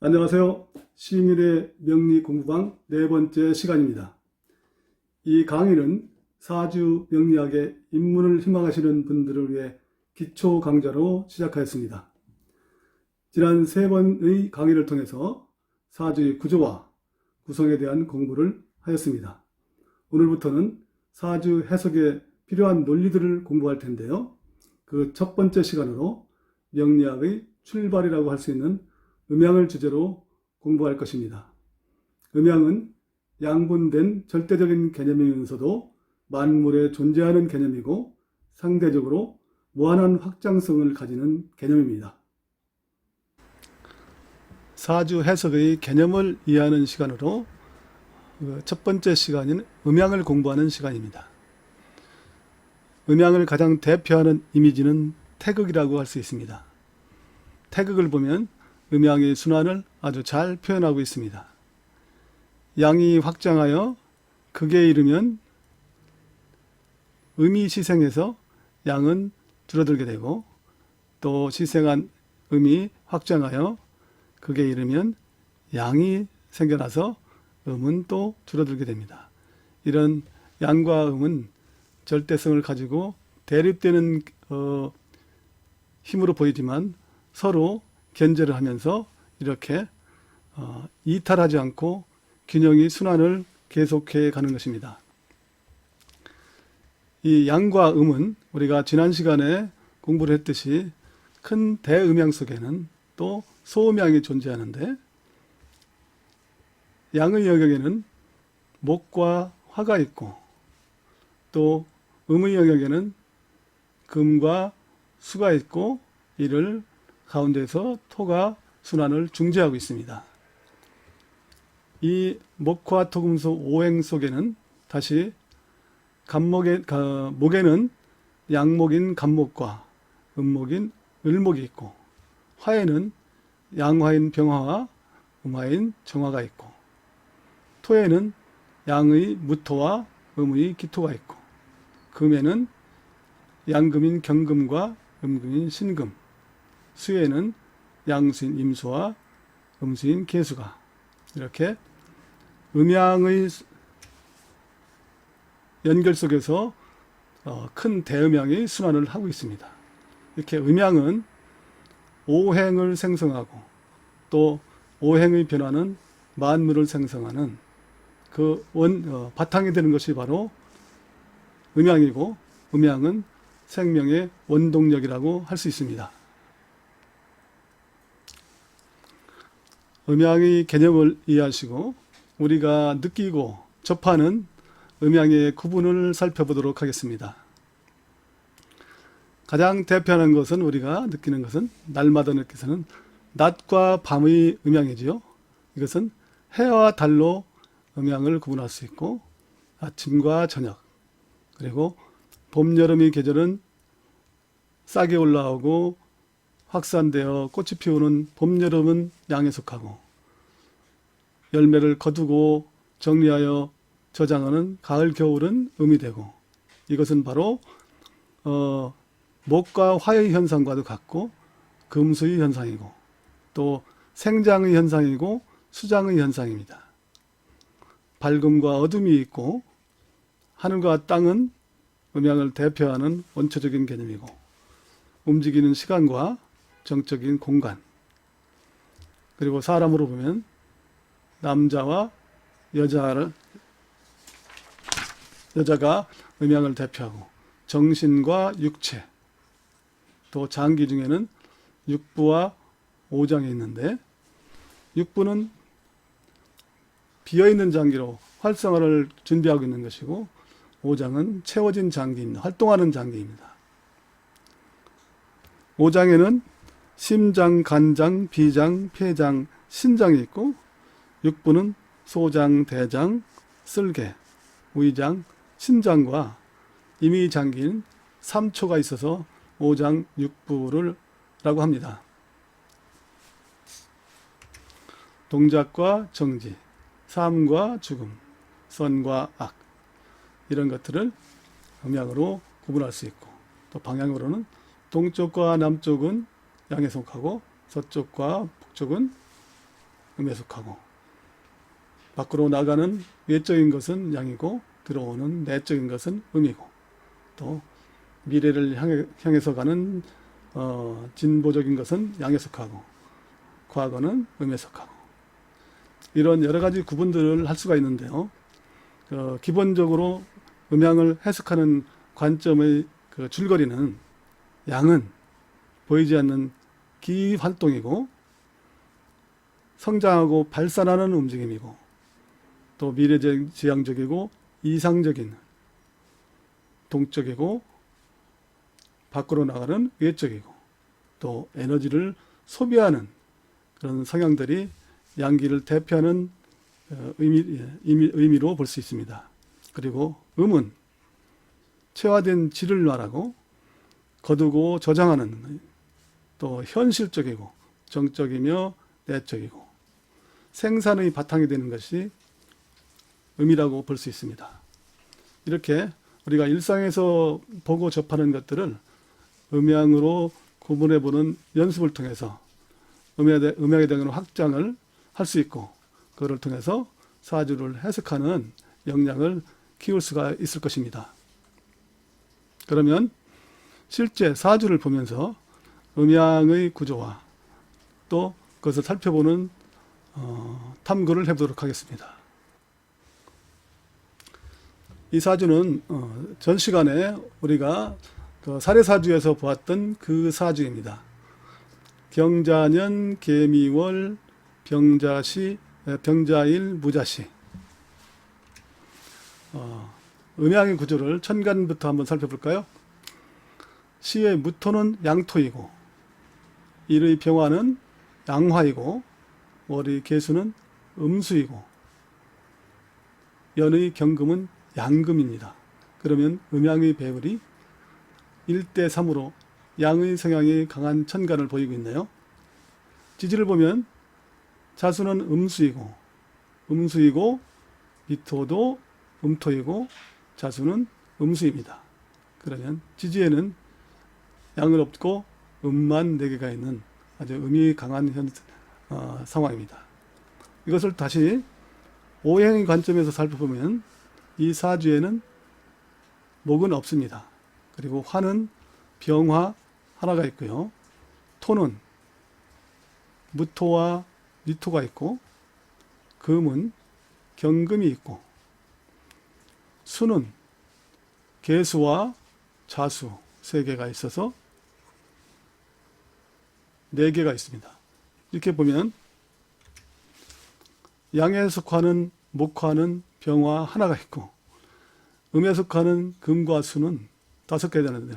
안녕하세요. 시민의 명리 공부방 네 번째 시간입니다. 이 강의는 사주 명리학에 입문을 희망하시는 분들을 위해 기초 강좌로 시작하였습니다. 지난 세 번의 강의를 통해서 사주의 구조와 구성에 대한 공부를 하였습니다. 오늘부터는 사주 해석에 필요한 논리들을 공부할 텐데요. 그 첫 번째 시간으로 명리학의 출발이라고 할 수 있는 음양을 주제로 공부할 것입니다. 음양은 양분된 절대적인 개념이면서도 만물에 존재하는 개념이고 상대적으로 무한한 확장성을 가지는 개념입니다. 사주 해석의 개념을 이해하는 시간으로 첫 번째 시간인 음양을 공부하는 시간입니다. 음양을 가장 대표하는 이미지는 태극이라고 할 수 있습니다. 태극을 보면 음양의 순환을 아주 잘 표현하고 있습니다. 양이 확장하여 극에 이르면 음이 시생해서 양은 줄어들게 되고, 또 시생한 음이 확장하여 극에 이르면 양이 생겨나서 음은 또 줄어들게 됩니다. 이런 양과 음은 절대성을 가지고 대립되는 힘으로 보이지만 서로 견제를 하면서 이렇게 이탈하지 않고 균형이 순환을 계속해 가는 것입니다. 이 양과 음은 우리가 지난 시간에 공부를 했듯이 큰 대음양 속에는 또 소음양이 존재하는데, 양의 영역에는 목과 화가 있고, 또 음의 영역에는 금과 수가 있고, 이를 가운데서 토가 순환을 중재하고 있습니다. 이 목화 토금수 오행 속에는 다시 목에는 양목인 간목과 음목인 을목이 있고, 화에는 양화인 병화와 음화인 정화가 있고, 토에는 양의 무토와 음의 기토가 있고, 금에는 양금인 경금과 음금인 신금, 수에는 양수인 임수와 음수인 계수가, 이렇게 음양의 연결 속에서 큰 대음양이 순환을 하고 있습니다. 이렇게 음양은 오행을 생성하고 또 오행의 변화는 만물을 생성하는 그 바탕이 되는 것이 바로 음양이고, 음양은 생명의 원동력이라고 할 수 있습니다. 음양의 개념을 이해하시고 우리가 느끼고 접하는 음양의 구분을 살펴보도록 하겠습니다. 가장 대표하는 것은, 우리가 느끼는 것은, 날마다 느끼는 낮과 밤의 음양이지요. 이것은 해와 달로 음양을 구분할 수 있고, 아침과 저녁, 그리고 봄, 여름의 계절은 싹이 올라오고 확산되어 꽃이 피우는 봄, 여름은 양에 속하고, 열매를 거두고 정리하여 저장하는 가을, 겨울은 음이 되고, 이것은 바로 목과 화의 현상과도 같고 금수의 현상이고, 또 생장의 현상이고 수장의 현상입니다. 밝음과 어둠이 있고, 하늘과 땅은 음양을 대표하는 원초적인 개념이고, 움직이는 시간과 정적인 공간, 그리고 사람으로 보면 남자와 여자가 음양을 대표하고, 정신과 육체, 또 장기 중에는 육부와 오장이 있는데, 육부는 비어있는 장기로 활성화를 준비하고 있는 것이고, 오장은 채워진 장기입니다. 활동하는 장기입니다. 오장에는 심장, 간장, 비장, 폐장, 신장이 있고, 육부는 소장, 대장, 쓸개, 위장, 신장과 임의장기인 3초가 있어서 오장 육부라고 합니다. 동작과 정지, 삶과 죽음, 선과 악, 이런 것들을 음양으로 구분할 수 있고, 또 방향으로는 동쪽과 남쪽은 양에 속하고 서쪽과 북쪽은 음에 속하고, 밖으로 나가는 외적인 것은 양이고 들어오는 내적인 것은 음이고, 또 미래를 향해서 가는 진보적인 것은 양에 속하고, 과거는 음에 속하고, 이런 여러 가지 구분들을 할 수가 있는데요. 기본적으로 음양을 해석하는 관점의 그 줄거리는 양은 보이지 않는 기활동이고 성장하고 발산하는 움직임이고, 또 미래지향적이고 이상적인 동적이고 밖으로 나가는 외적이고, 또 에너지를 소비하는 그런 성향들이 양기를 대표하는 의미로 볼 수 있습니다. 그리고 음은 체화된 질을 말하고 거두고 저장하는, 또 현실적이고 정적이며 내적이고 생산의 바탕이 되는 것이 음이라고 볼 수 있습니다. 이렇게 우리가 일상에서 보고 접하는 것들을 음양으로 구분해보는 연습을 통해서 음양에 대한 확장을 할 수 있고, 그걸 통해서 사주를 해석하는 역량을 키울 수가 있을 것입니다. 그러면 실제 사주를 보면서 음양의 구조와 또 그것을 살펴보는 탐구를 해보도록 하겠습니다. 이 사주는 전 시간에 우리가 사례사주에서 보았던 그 사주입니다. 경자년 개미월 병자일 무자시. 음양의 구조를 천간부터 한번 살펴볼까요? 시의 무토는 양토이고, 일의 병화는 양화이고, 월의 개수는 음수이고, 연의 경금은 양금입니다. 그러면 음양의 배열이 1대3으로 양의 성향이 강한 천간을 보이고 있네요. 지지를 보면 자수는 음수이고 미토도 음토이고 자수는 음수입니다. 그러면 지지에는 양은 없고 음만 4개가 있는 아주 음이 강한 상황입니다. 이것을 다시 오행의 관점에서 살펴보면 이 사주에는 목은 없습니다. 그리고 화는 병화 하나가 있고요. 토는 무토와 미토가 있고, 금은 경금이 있고, 수는 개수와 자수 3개가 있어서 4개가 있습니다. 이렇게 보면 양에 속하는 목화는 병화 하나가 있고, 음에 속하는 금과 수는 5개 되는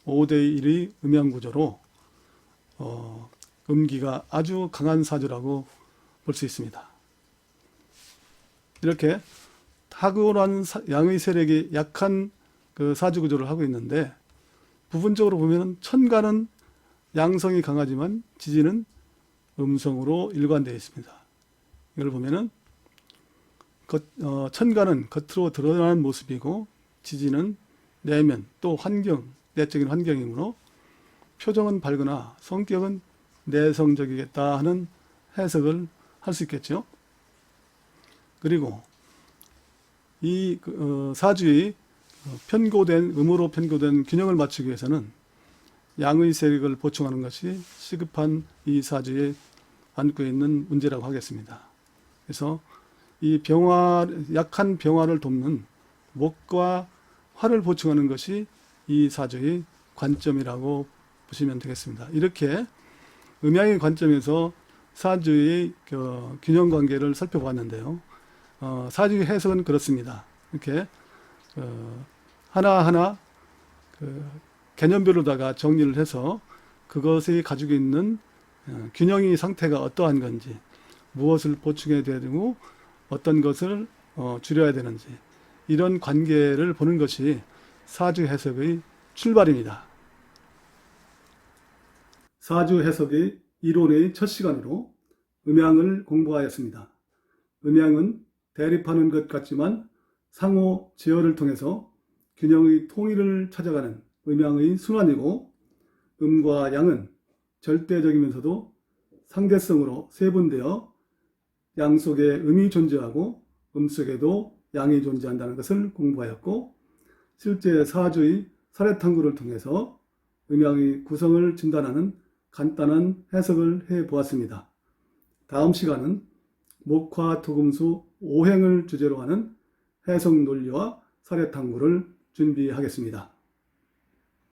5대1의 음양구조로 음기가 아주 강한 사주라고 볼 수 있습니다. 이렇게 탁월한 양의 세력이 약한 그 사주 구조를 하고 있는데, 부분적으로 보면 천간은 양성이 강하지만 지지는 음성으로 일관되어 있습니다. 이걸 보면은 천간은 겉으로 드러나는 모습이고, 지지는 내면 또 환경, 내적인 환경이므로 표정은 밝으나 성격은 내성적이겠다 하는 해석을 할 수 있겠죠. 그리고 이 사주의 음으로 편고된 균형을 맞추기 위해서는 양의 세력을 보충하는 것이 시급한 이 사주에 안고 있는 문제라고 하겠습니다. 그래서 이 약한 병화를 돕는 목과 화를 보충하는 것이 이 사주의 관점이라고 보시면 되겠습니다. 이렇게 음양의 관점에서 사주의 균형 관계를 살펴봤는데요. 사주의 해석은 그렇습니다. 이렇게 하나하나 개념별로다가 정리를 해서 그것이 가지고 있는 균형의 상태가 어떠한 건지, 무엇을 보충해야 되고 어떤 것을 줄여야 되는지, 이런 관계를 보는 것이 사주 해석의 출발입니다. 사주 해석의 이론의 첫 시간으로 음양을 공부하였습니다. 음양은 대립하는 것 같지만 상호 제어를 통해서 균형의 통일을 찾아가는 음양의 순환이고, 음과 양은 절대적이면서도 상대성으로 세분되어 양 속에 음이 존재하고 음 속에도 양이 존재한다는 것을 공부하였고, 실제 사주의 사례탐구를 통해서 음양의 구성을 진단하는 간단한 해석을 해보았습니다. 다음 시간은 목화토금수 5행을 주제로 하는 해석 논리와 사례탐구를 준비하겠습니다.